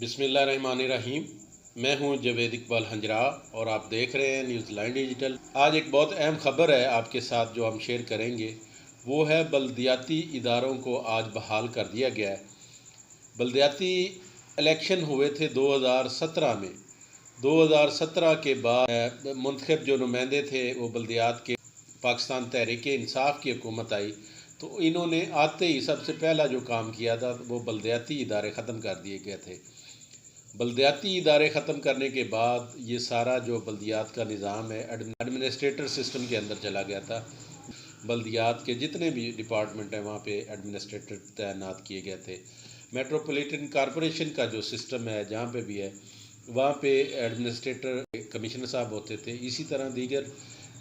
بسم اللہ الرحمن الرحیم۔ میں ہوں جاوید اقبال ہنجرا اور آپ دیکھ رہے ہیں نیوز لائن ڈیجیٹل۔ آج ایک بہت اہم خبر ہے آپ کے ساتھ جو ہم شیئر کریں گے، وہ ہے بلدیاتی اداروں کو آج بحال کر دیا گیا ہے۔ بلدیاتی الیکشن ہوئے تھے 2017 میں۔ 2017 کے بعد منتخب جو نمائندے تھے وہ بلدیات کے پاکستان تحریک انصاف کی حکومت آئی، تو انہوں نے آتے ہی سب سے پہلا جو کام کیا تھا وہ بلدیاتی ادارے ختم کر دیے گئے تھے۔ بلدیاتی ادارے ختم کرنے کے بعد یہ سارا جو بلدیات کا نظام ہے ایڈمنسٹریٹر سسٹم کے اندر چلا گیا تھا۔ بلدیات کے جتنے بھی ڈپارٹمنٹ ہیں وہاں پہ ایڈمنسٹریٹر تعینات کیے گئے تھے۔ میٹروپولیٹن کارپوریشن کا جو سسٹم ہے جہاں پہ بھی ہے وہاں پہ ایڈمنسٹریٹر کمشنر صاحب ہوتے تھے، اسی طرح دیگر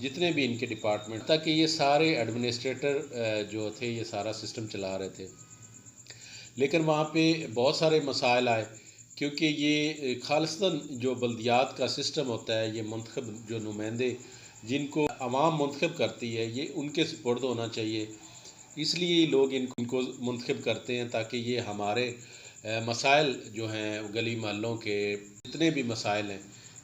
جتنے بھی ان کے ڈپارٹمنٹ، تاکہ یہ سارے ایڈمنسٹریٹر جو تھے یہ سارا سسٹم چلا رہے تھے۔ لیکن وہاں پہ بہت سارے مسائل آئے، کیونکہ یہ خالصتاً جو بلدیات کا سسٹم ہوتا ہے، یہ منتخب جو نمائندے جن کو عوام منتخب کرتی ہے یہ ان کے سپرد ہونا چاہیے۔ اس لیے لوگ ان کو منتخب کرتے ہیں تاکہ یہ ہمارے مسائل جو ہیں گلی محلوں کے جتنے بھی مسائل ہیں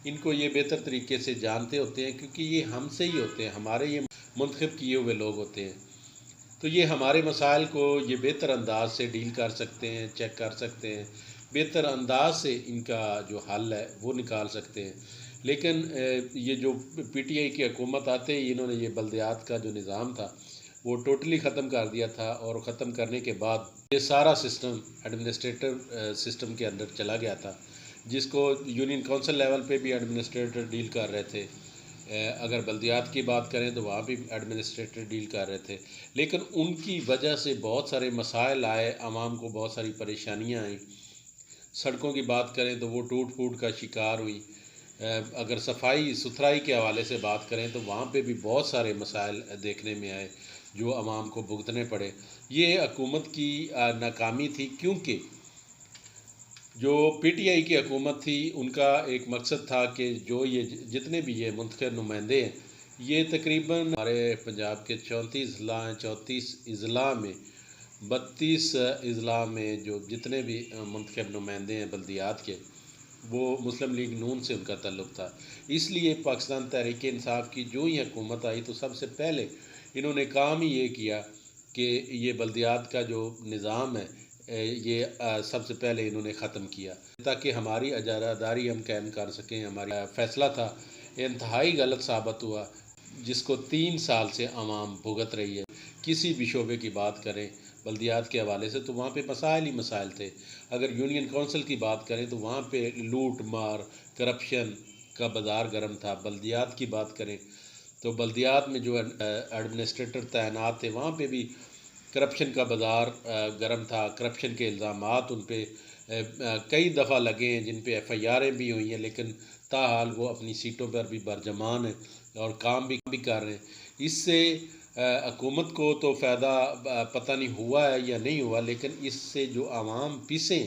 ان کو یہ بہتر طریقے سے جانتے ہوتے ہیں، کیونکہ یہ ہم سے ہی ہوتے ہیں، ہمارے یہ منتخب کیے ہوئے لوگ ہوتے ہیں، تو یہ ہمارے مسائل کو یہ بہتر انداز سے ڈیل کر سکتے ہیں، چیک کر سکتے ہیں، بہتر انداز سے ان کا جو حل ہے وہ نکال سکتے ہیں۔ لیکن یہ جو پی ٹی آئی کی حکومت آتے ہی انہوں نے یہ بلدیات کا جو نظام تھا وہ ٹوٹلی ختم کر دیا تھا، اور ختم کرنے کے بعد یہ سارا سسٹم ایڈمنسٹریٹر سسٹم کے اندر چلا گیا تھا، جس کو یونین کونسل لیول پہ بھی ایڈمنسٹریٹر ڈیل کر رہے تھے۔ اگر بلدیات کی بات کریں تو وہاں بھی ایڈمنسٹریٹر ڈیل کر رہے تھے، لیکن ان کی وجہ سے بہت سارے مسائل آئے، عوام کو بہت ساری پریشانیاں آئیں۔ سڑکوں کی بات کریں تو وہ ٹوٹ پھوٹ کا شکار ہوئی۔ اگر صفائی ستھرائی کے حوالے سے بات کریں تو وہاں پہ بھی بہت سارے مسائل دیکھنے میں آئے جو عوام کو بھگتنے پڑے۔ یہ حکومت کی ناکامی تھی، کیونکہ جو پی ٹی آئی کی حکومت تھی ان کا ایک مقصد تھا کہ جو یہ جتنے بھی یہ منتخب نمائندے ہیں یہ تقریباً ہمارے پنجاب کے 34 اضلاع ہیں، 34 اضلاع میں 32 اضلاع میں جو جتنے بھی منتخب نمائندے ہیں بلدیات کے، وہ مسلم لیگ نون سے ان کا تعلق تھا۔ اس لیے پاکستان تحریک انصاف کی جو ہی حکومت آئی تو سب سے پہلے انہوں نے کام ہی یہ کیا کہ یہ بلدیات کا جو نظام ہے یہ سب سے پہلے انہوں نے ختم کیا، تاکہ ہماری اجارہ ہم قائم کر سکیں۔ ہمارا فیصلہ تھا انتہائی غلط ثابت ہوا، جس کو 3 سال سے عوام بھگت رہی ہے۔ کسی بھی شعبے کی بات کریں بلدیات کے حوالے سے تو وہاں پہ مسائل ہی مسائل تھے۔ اگر یونین کونسل کی بات کریں تو وہاں پہ لوٹ مار کرپشن کا بازار گرم تھا۔ بلدیات کی بات کریں تو بلدیات میں جو ایڈمنسٹریٹر تعینات تھے وہاں پہ بھی کرپشن کا بازار گرم تھا۔ کرپشن کے الزامات ان پہ کئی دفعہ لگے ہیں، جن پہ ایف آئی آریں بھی ہوئی ہیں، لیکن تاحال وہ اپنی سیٹوں پر بھی برجمان ہیں اور کام بھی کر رہے ہیں۔ اس سے حکومت کو تو فائدہ پتہ نہیں ہوا ہے یا نہیں ہوا، لیکن اس سے جو عوام پیسے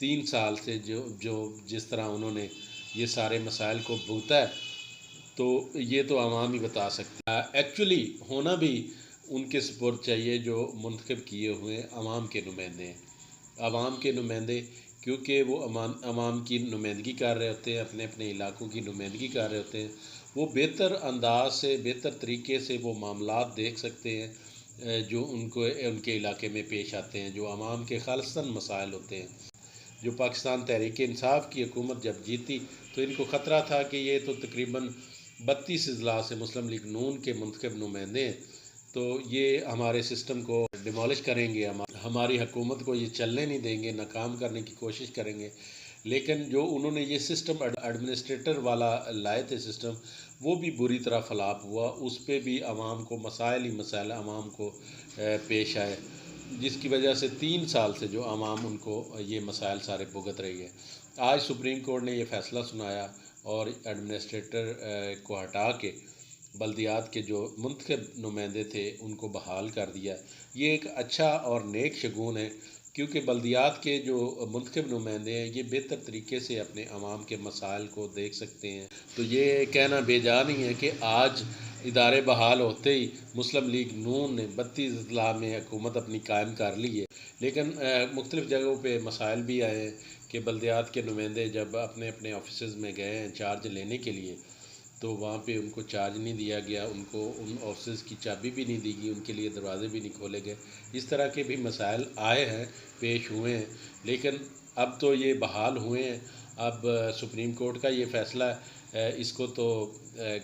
3 سال سے جو جس طرح انہوں نے یہ سارے مسائل کو بھگتا ہے تو یہ تو عوام ہی بتا سکتے ہیں۔ ایکچولی ہونا بھی ان کے سپرد چاہیے جو منتخب کیے ہوئے عوام کے نمائندے ہیں۔ عوام کے نمائندے کیونکہ وہ عوام کی نمائندگی کر رہے ہوتے ہیں، اپنے اپنے علاقوں کی نمائندگی کر رہے ہوتے ہیں، وہ بہتر انداز سے بہتر طریقے سے وہ معاملات دیکھ سکتے ہیں جو ان کے علاقے میں پیش آتے ہیں، جو عوام کے خالصتاً مسائل ہوتے ہیں۔ جو پاکستان تحریک انصاف کی حکومت جب جیتی تو ان کو خطرہ تھا کہ یہ تو تقریباً 32 اضلاع سے مسلم لیگ نون کے منتخب نمائندے ہیں، تو یہ ہمارے سسٹم کو ڈیمالش کریں گے، ہماری حکومت کو یہ چلنے نہیں دیں گے، ناکام کرنے کی کوشش کریں گے۔ لیکن جو انہوں نے یہ سسٹم ایڈمنسٹریٹر والا لائے تھے سسٹم، وہ بھی بری طرح فلاپ ہوا، اس پہ بھی عوام کو مسائل ہی مسائل عوام کو پیش آئے، جس کی وجہ سے 3 سال سے جو عوام ان کو یہ مسائل سارے بھگت رہی ہے۔ آج سپریم کورٹ نے یہ فیصلہ سنایا اور ایڈمنسٹریٹر کو ہٹا کے بلدیات کے جو منتخب نمائندے تھے ان کو بحال کر دیا۔ یہ ایک اچھا اور نیک شگون ہے، کیونکہ بلدیات کے جو منتخب نمائندے ہیں یہ بہتر طریقے سے اپنے عوام کے مسائل کو دیکھ سکتے ہیں۔ تو یہ کہنا بے جا نہیں ہے کہ آج ادارے بحال ہوتے ہی مسلم لیگ نون نے 32 اضلاع میں حکومت اپنی قائم کر لی ہے، لیکن مختلف جگہوں پہ مسائل بھی آئے ہیں کہ بلدیات کے نمائندے جب اپنے اپنے آفیسز میں گئے ہیں چارج لینے کے لیے تو وہاں پہ ان کو چارج نہیں دیا گیا، ان کو ان آفسز کی چابی بھی نہیں دی گئی، ان کے لیے دروازے بھی نہیں کھولے گئے۔ اس طرح کے بھی مسائل آئے ہیں، پیش ہوئے ہیں، لیکن اب تو یہ بحال ہوئے ہیں۔ اب سپریم کورٹ کا یہ فیصلہ ہے، اس کو تو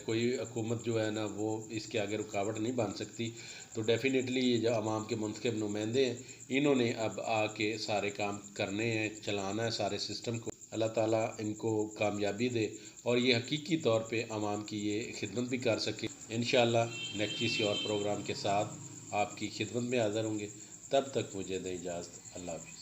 کوئی حکومت جو ہے نا وہ اس کے آگے رکاوٹ نہیں بن سکتی۔ تو ڈیفینیٹلی یہ جو عوام کے منتخب نمائندے ہیں انہوں نے اب آ کے سارے کام کرنے ہیں، چلانا ہے سارے سسٹم کو۔ اللہ تعالیٰ ان کو کامیابی دے اور یہ حقیقی طور پہ عوام کی یہ خدمت بھی کر سکے۔ انشاءاللہ نیکسٹ کسی اور پروگرام کے ساتھ آپ کی خدمت میں حاضر ہوں گے، تب تک مجھے دیں اجازت۔ اللہ حافظ۔